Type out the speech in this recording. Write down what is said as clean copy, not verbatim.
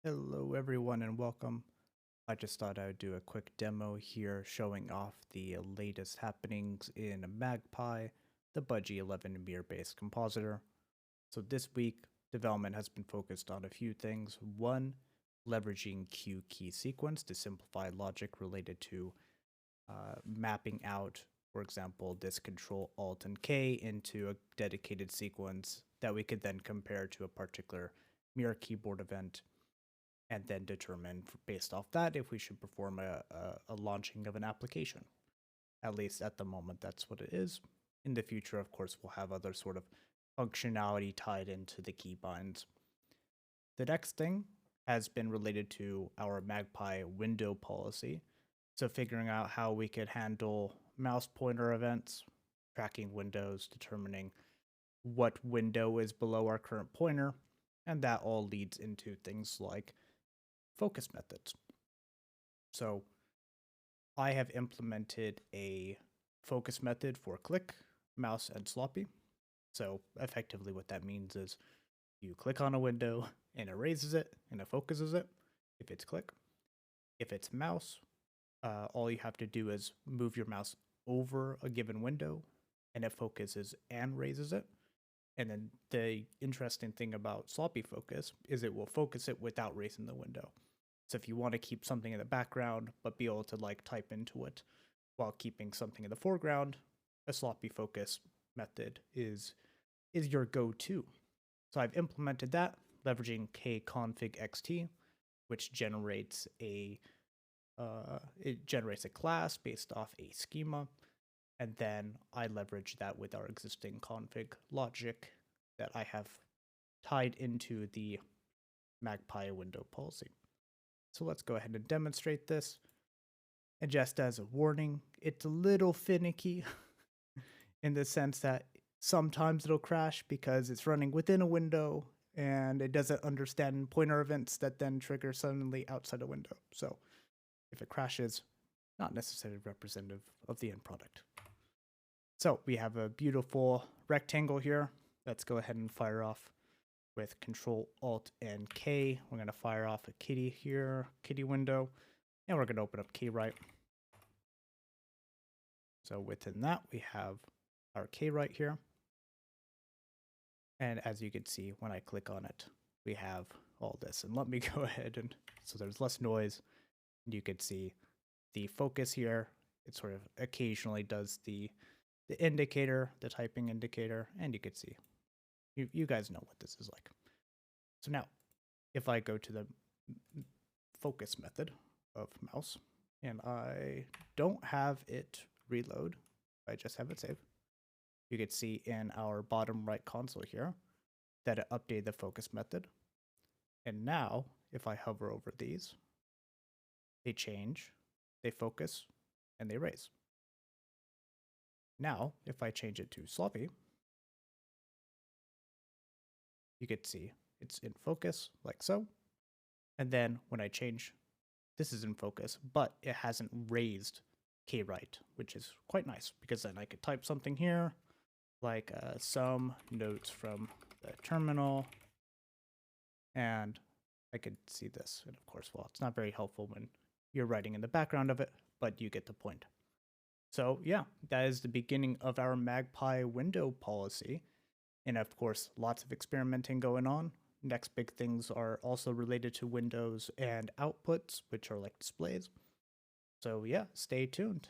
Hello everyone and welcome. I just thought I would do a quick demo here showing off the latest happenings in Magpie, the Budgie 11 Mir-based compositor. So this week, development has been focused on a few things. One, leveraging Q key sequence to simplify logic related to mapping out, for example, this Control Alt and K into a dedicated sequence that we could then compare to a particular Mir keyboard event, and then determine based off that if we should perform a launching of an application. At least at the moment, that's what it is. In the future, of course, we'll have other sort of functionality tied into the keybinds. The next thing has been related to our Magpie window policy. So figuring out how we could handle mouse pointer events, tracking windows, determining what window is below our current pointer, and that all leads into things like focus methods. So I have implemented a focus method for click, mouse, and sloppy. So effectively what that means is you click on a window and it raises it and it focuses it if it's click. If it's mouse, all you have to do is move your mouse over a given window and it focuses and raises it. And then the interesting thing about sloppy focus is it will focus it without raising the window. So if you want to keep something in the background, but be able to like type into it while keeping something in the foreground, a sloppy focus method is your go-to. So I've implemented that leveraging KConfig XT, which generates a class based off a schema, and then I leverage that with our existing config logic that I have tied into the Magpie window policy. So let's go ahead and demonstrate this. And just as a warning, it's a little finicky in the sense that sometimes it'll crash because it's running within a window and it doesn't understand pointer events that then trigger suddenly outside a window. So if it crashes, not necessarily representative of the end product. So we have a beautiful rectangle here. Let's go ahead and fire off with Control Alt and K. We're going to fire off a kitty here, kitty window, and we're going to open up KWrite. So within that, we have our KWrite here. And as you can see, when I click on it, we have all this. And let me go ahead and, so there's less noise. And you can see the focus here. It sort of occasionally does the indicator, the typing indicator, and you can see, you guys know what this is like. So now, if I go to the focus method of mouse, and I don't have it reload, I just have it save, you can see in our bottom right console here that it updated the focus method. And now, if I hover over these, they change, they focus, and they raise. Now, if I change it to sloppy, you can see it's in focus like so. And then when I change, this is in focus, but it hasn't raised KWrite, which is quite nice because then I could type something here like some notes from the terminal, and I could see this. And of course, well, it's not very helpful when you're writing in the background of it, but you get the point. So yeah, that is the beginning of our Magpie window policy. And of course, lots of experimenting going on. Next big things are also related to windows and outputs, which are like displays. So yeah, stay tuned.